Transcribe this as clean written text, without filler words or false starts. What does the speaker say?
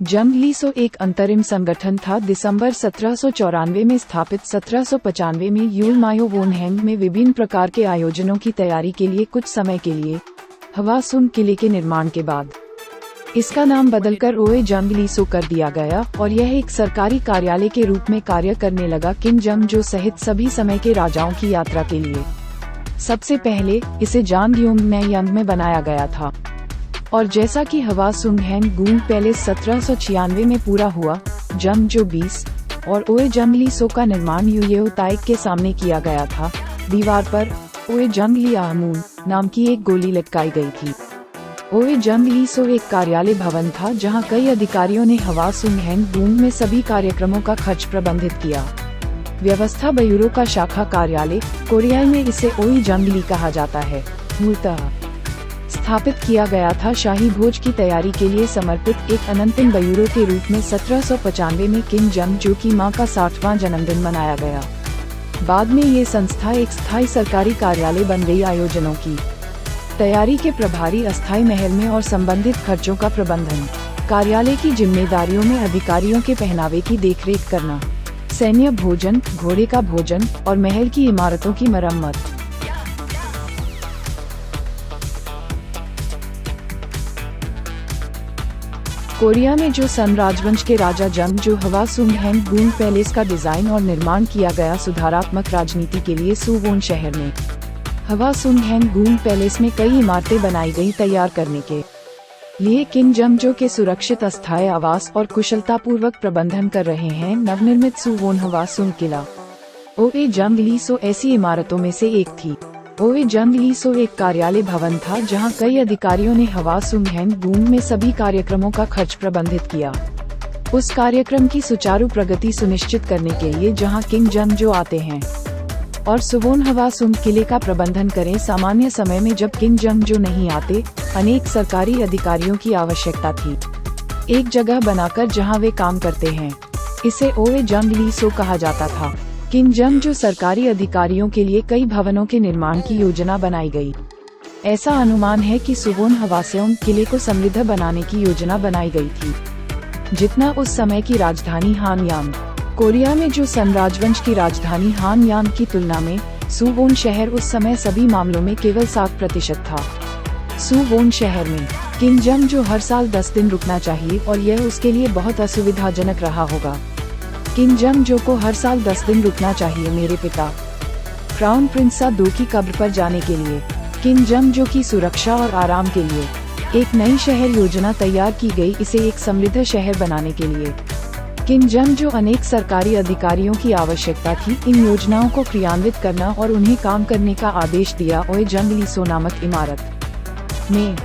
जंग लीसो एक अंतरिम संगठन था। दिसंबर 1794 में स्थापित 1795 में यूलमायो वोनहेंग में विभिन्न प्रकार के आयोजनों की तैयारी के लिए कुछ समय के लिए हवासुंग किले के निर्माण के बाद इसका नाम बदलकर ओए जंग लीसो कर दिया गया और यह एक सरकारी कार्यालय के रूप में कार्य करने लगा। किंग जंगजो सहित सभी समय के राजाओं की यात्रा के लिए सबसे पहले इसे जानग्योंगमैयांग में बनाया गया था और जैसा कि हवासुंग गूंग पैलेस 1796 में पूरा हुआ, जंगजो 20 और ओए जंग लीसो का निर्माण यूएओ ताइक के सामने किया गया था। दीवार पर ओए जंग लियामून नाम की एक गोली लटकाई गई थी। ओए जंग लीसो एक कार्यालय भवन था जहां कई अधिकारियों ने हवासुंग गूंग में सभी कार्यक्रमों का खर्च प्रबंधित किया। व्यवस्था ब्यूरो का शाखा कार्यालय, कोरियाई में इसे ओए जंगली कहा जाता है, मूलतः स्थापित किया गया था। शाही भोज की तैयारी के लिए समर्पित एक अनंतिम ब्यूरो के रूप में 1795 में किंग जंगजो की मां का 60वां जन्मदिन मनाया गया। बाद में ये संस्था एक स्थायी सरकारी कार्यालय बन गई। आयोजनों की तैयारी के प्रभारी अस्थायी महल में और संबंधित खर्चों का प्रबंधन, कार्यालय की जिम्मेदारियों में अधिकारियों के पहनावे की देखरेख करना, सैन्य भोजन, घोड़े का भोजन और महल की इमारतों की मरम्मत। कोरिया में जो सन राजवंश के राजा जंगजो हवासुंग गूंग पैलेस का डिजाइन और निर्माण किया गया सुधारात्मक राजनीति के लिए सुवोन शहर में हवासुंग गूंग पैलेस में कई इमारतें बनाई गई। तैयार करने के लिए किंग जंगजो के सुरक्षित अस्थायी आवास और कुशलतापूर्वक प्रबंधन कर रहे हैं। नवनिर्मित सुवोन हवासुंग किला ओए जंग लीसो ऐसी इमारतों में से एक थी। ओए जंग लीसो एक कार्यालय भवन था जहां कई अधिकारियों ने हवासुंग गूंग में सभी कार्यक्रमों का खर्च प्रबंधित किया। उस कार्यक्रम की सुचारू प्रगति सुनिश्चित करने के लिए जहां किंग जंगजो आते हैं और सुवोन हवासुंग किले का प्रबंधन करें। सामान्य समय में जब किंग जंगजो नहीं आते, अनेक सरकारी अधिकारियों की आवश्यकता थी एक जगह बनाकर जहां वे काम करते हैं। इसे ओए जंग लीसो कहा जाता था। किंग जंगजो सरकारी अधिकारियों के लिए कई भवनों के निर्माण की योजना बनाई गई। ऐसा अनुमान है कि सुवोन हवासुंग किले को समृद्ध बनाने की योजना बनाई गई थी, जितना उस समय की राजधानी हानयांग, कोरिया में जो सन राजवंश की राजधानी हानयांग की तुलना में सुवोन शहर उस समय सभी मामलों में केवल 7% था। सुवोन शहर में किंग जंगजो हर साल 10 दिन रुकना चाहिए और यह उसके लिए बहुत असुविधाजनक रहा होगा। किंग जंगजो को हर साल 10 दिन रुकना चाहिए। मेरे पिता क्राउन प्रिंस दो की कब्र पर जाने के लिए किंग जंगजो की सुरक्षा और आराम के लिए एक नई शहर योजना तैयार की गई, इसे एक समृद्ध शहर बनाने के लिए किंग जंगजो अनेक सरकारी अधिकारियों की आवश्यकता थी। इन योजनाओं को क्रियान्वित करना और उन्हें काम करने का आदेश दिया। ओए जंग लीसो नामक इमारत में